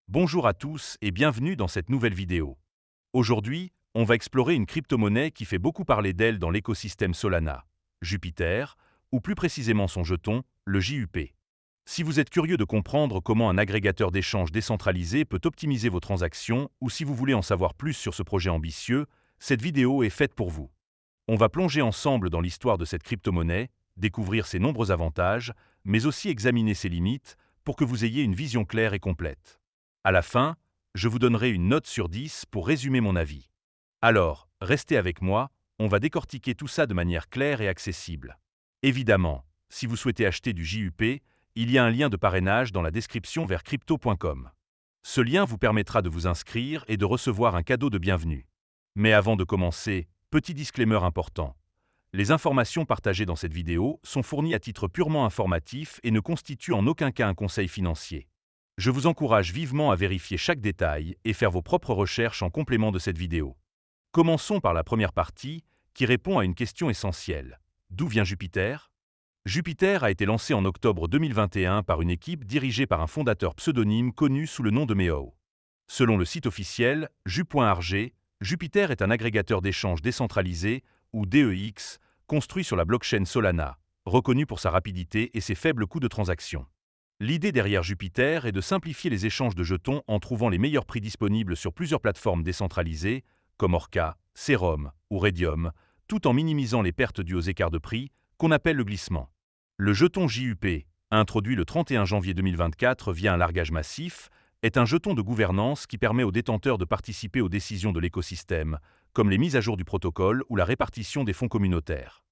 Bonjour à tous et bienvenue dans cette nouvelle vidéo. Aujourd'hui, on va explorer une crypto-monnaie qui fait beaucoup parler d'elle dans l'écosystème Solana, Jupiter, ou plus précisément son jeton, le JUP. Si vous êtes curieux de comprendre comment un agrégateur d'échange décentralisé peut optimiser vos transactions ou si vous voulez en savoir plus sur ce projet ambitieux, cette vidéo est faite pour vous. On va plonger ensemble dans l'histoire de cette crypto-monnaie, découvrir ses nombreux avantages, mais aussi examiner ses limites pour que vous ayez une vision claire et complète. À la fin, je vous donnerai une note sur 10 pour résumer mon avis. Alors, restez avec moi, on va décortiquer tout ça de manière claire et accessible. Évidemment, si vous souhaitez acheter du JUP, il y a un lien de parrainage dans la description vers crypto.com. Ce lien vous permettra de vous inscrire et de recevoir un cadeau de bienvenue. Mais avant de commencer, petit disclaimer important. Les informations partagées dans cette vidéo sont fournies à titre purement informatif et ne constituent en aucun cas un conseil financier. Je vous encourage vivement à vérifier chaque détail et faire vos propres recherches en complément de cette vidéo. Commençons par la première partie, qui répond à une question essentielle. D'où vient Jupiter? Jupiter a été lancé en octobre 2021 par une équipe dirigée par un fondateur pseudonyme connu sous le nom de Meow. Selon le site officiel, Ju.arg, Jupiter est un agrégateur d'échange décentralisé, ou DEX, construit sur la blockchain Solana, reconnu pour sa rapidité et ses faibles coûts de transaction. L'idée derrière Jupiter est de simplifier les échanges de jetons en trouvant les meilleurs prix disponibles sur plusieurs plateformes décentralisées, comme Orca, Serum ou Redium, tout en minimisant les pertes dues aux écarts de prix, qu'on appelle le glissement. Le jeton JUP, introduit le 31 janvier 2024 via un largage massif, est un jeton de gouvernance qui permet aux détenteurs de participer aux décisions de l'écosystème, comme les mises à jour du protocole ou la répartition des fonds communautaires.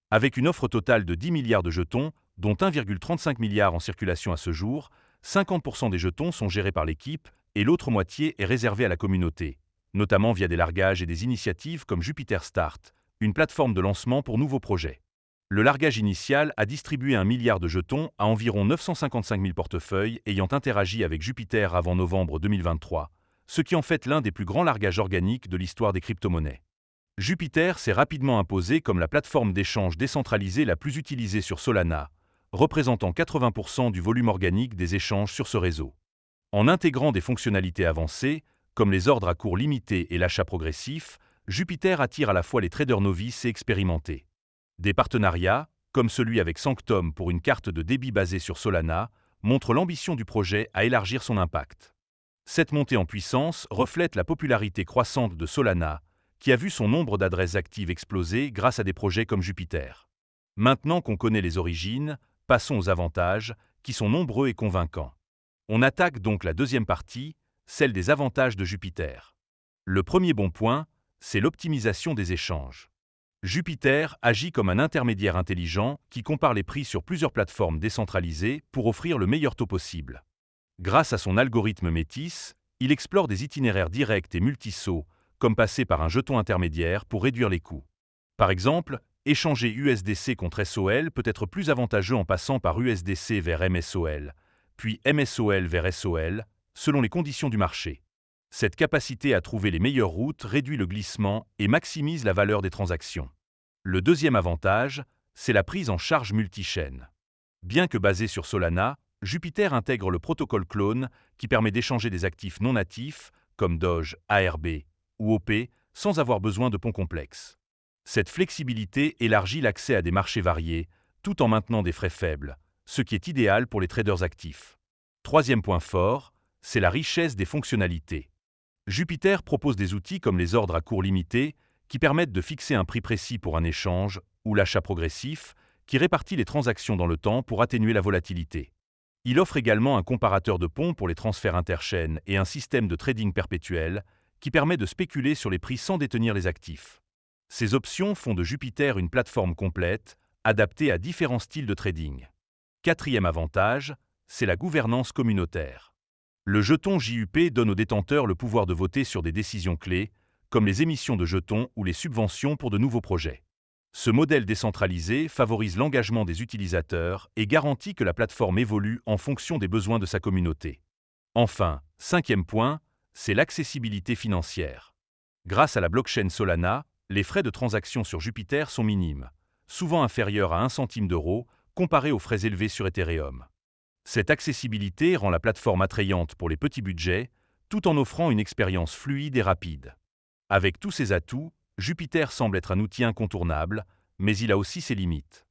Avec une offre totale de 10 milliards de jetons, dont 1,35 milliard en circulation à ce jour, 50% des jetons sont gérés par l'équipe et l'autre moitié est réservée à la communauté, notamment via des largages et des initiatives comme Jupiter Start, une plateforme de lancement pour nouveaux projets. Le largage initial a distribué 1 milliard de jetons à environ 955 000 portefeuilles ayant interagi avec Jupiter avant novembre 2023, ce qui en fait l'un des plus grands largages organiques de l'histoire des crypto-monnaies. Jupiter s'est rapidement imposé comme la plateforme d'échange décentralisée la plus utilisée sur Solana, représentant 80% du volume organique des échanges sur ce réseau. En intégrant des fonctionnalités avancées, comme les ordres à cours limités et l'achat progressif, Jupiter attire à la fois les traders novices et expérimentés. Des partenariats, comme celui avec Sanctum pour une carte de débit basée sur Solana, montrent l'ambition du projet à élargir son impact. Cette montée en puissance reflète la popularité croissante de Solana, qui a vu son nombre d'adresses actives exploser grâce à des projets comme Jupiter. Maintenant qu'on connaît les origines, passons aux avantages, qui sont nombreux et convaincants. On attaque donc la deuxième partie, celle des avantages de Jupiter. Le premier bon point, c'est l'optimisation des échanges. Jupiter agit comme un intermédiaire intelligent qui compare les prix sur plusieurs plateformes décentralisées pour offrir le meilleur taux possible. Grâce à son algorithme Métis, il explore des itinéraires directs et multisauts, comme passer par un jeton intermédiaire pour réduire les coûts. Par exemple, échanger USDC contre SOL peut être plus avantageux en passant par USDC vers MSOL, puis MSOL vers SOL, selon les conditions du marché. Cette capacité à trouver les meilleures routes réduit le glissement et maximise la valeur des transactions. Le deuxième avantage, c'est la prise en charge multichaîne. Bien que basé sur Solana, Jupiter intègre le protocole clone qui permet d'échanger des actifs non natifs, comme Doge, ARB ou OP, sans avoir besoin de ponts complexes. Cette flexibilité élargit l'accès à des marchés variés, tout en maintenant des frais faibles, ce qui est idéal pour les traders actifs. Troisième point fort, c'est la richesse des fonctionnalités. Jupiter propose des outils comme les ordres à cours limité, qui permettent de fixer un prix précis pour un échange, ou l'achat progressif, qui répartit les transactions dans le temps pour atténuer la volatilité. Il offre également un comparateur de ponts pour les transferts interchaînes et un système de trading perpétuel, qui permet de spéculer sur les prix sans détenir les actifs. Ces options font de Jupiter une plateforme complète, adaptée à différents styles de trading. Quatrième avantage, c'est la gouvernance communautaire. Le jeton JUP donne aux détenteurs le pouvoir de voter sur des décisions clés, comme les émissions de jetons ou les subventions pour de nouveaux projets. Ce modèle décentralisé favorise l'engagement des utilisateurs et garantit que la plateforme évolue en fonction des besoins de sa communauté. Enfin, cinquième point, c'est l'accessibilité financière. Grâce à la blockchain Solana, les frais de transaction sur Jupiter sont minimes, souvent inférieurs à 1 centime d'euro comparé aux frais élevés sur Ethereum. Cette accessibilité rend la plateforme attrayante pour les petits budgets, tout en offrant une expérience fluide et rapide. Avec tous ces atouts, Jupiter semble être un outil incontournable, mais il a aussi ses limites.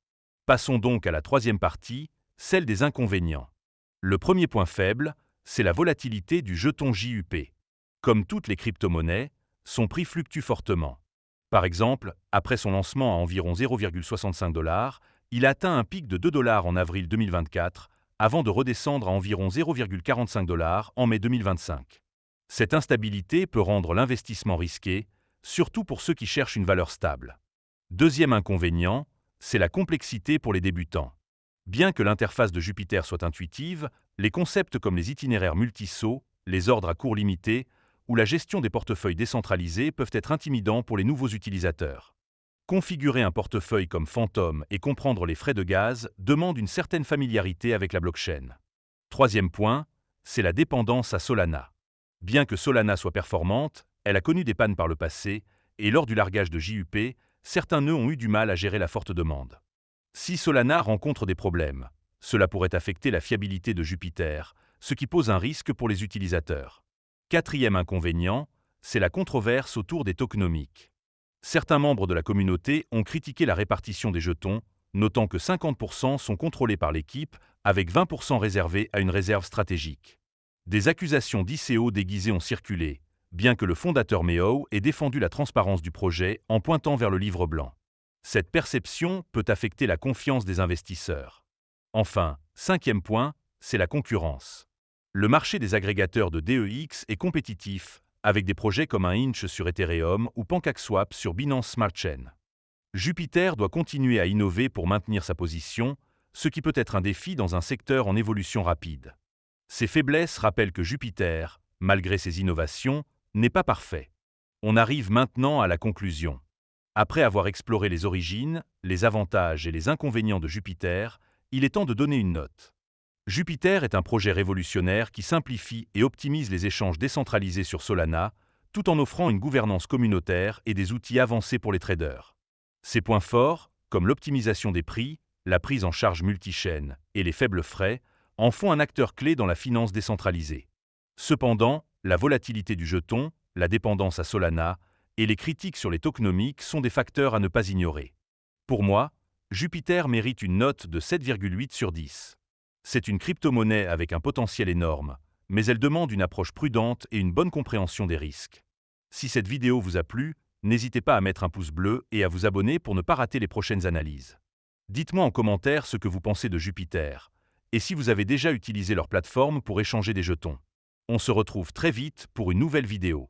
Passons donc à la troisième partie, celle des inconvénients. Le premier point faible, c'est la volatilité du jeton JUP. Comme toutes les crypto-monnaies, son prix fluctue fortement. Par exemple, après son lancement à environ 0,65 $, il a atteint un pic de 2 $ en avril 2024, avant de redescendre à environ 0,45 $ en mai 2025. Cette instabilité peut rendre l'investissement risqué, surtout pour ceux qui cherchent une valeur stable. Deuxième inconvénient, c'est la complexité pour les débutants. Bien que l'interface de Jupiter soit intuitive, les concepts comme les itinéraires multisauts, les ordres à cours limité ou la gestion des portefeuilles décentralisés peuvent être intimidants pour les nouveaux utilisateurs. Configurer un portefeuille comme Phantom et comprendre les frais de gaz demande une certaine familiarité avec la blockchain. Troisième point, c'est la dépendance à Solana. Bien que Solana soit performante, elle a connu des pannes par le passé, et lors du largage de JUP, certains nœuds ont eu du mal à gérer la forte demande. Si Solana rencontre des problèmes, cela pourrait affecter la fiabilité de Jupiter, ce qui pose un risque pour les utilisateurs. Quatrième inconvénient, c'est la controverse autour des tokenomics. Certains membres de la communauté ont critiqué la répartition des jetons, notant que 50% sont contrôlés par l'équipe, avec 20% réservés à une réserve stratégique. Des accusations d'ICO déguisées ont circulé, bien que le fondateur Meow ait défendu la transparence du projet en pointant vers le livre blanc. Cette perception peut affecter la confiance des investisseurs. Enfin, cinquième point, c'est la concurrence. Le marché des agrégateurs de DEX est compétitif, avec des projets comme un Inch sur Ethereum ou PancakeSwap sur Binance Smart Chain. Jupiter doit continuer à innover pour maintenir sa position, ce qui peut être un défi dans un secteur en évolution rapide. Ces faiblesses rappellent que Jupiter, malgré ses innovations, n'est pas parfait. On arrive maintenant à la conclusion. Après avoir exploré les origines, les avantages et les inconvénients de Jupiter, il est temps de donner une note. Jupiter est un projet révolutionnaire qui simplifie et optimise les échanges décentralisés sur Solana, tout en offrant une gouvernance communautaire et des outils avancés pour les traders. Ses points forts, comme l'optimisation des prix, la prise en charge multichaîne et les faibles frais, en font un acteur clé dans la finance décentralisée. Cependant, la volatilité du jeton, la dépendance à Solana et les critiques sur les tokenomics sont des facteurs à ne pas ignorer. Pour moi, Jupiter mérite une note de 7,8 sur 10. C'est une crypto-monnaie avec un potentiel énorme, mais elle demande une approche prudente et une bonne compréhension des risques. Si cette vidéo vous a plu, n'hésitez pas à mettre un pouce bleu et à vous abonner pour ne pas rater les prochaines analyses. Dites-moi en commentaire ce que vous pensez de Jupiter, et si vous avez déjà utilisé leur plateforme pour échanger des jetons. On se retrouve très vite pour une nouvelle vidéo.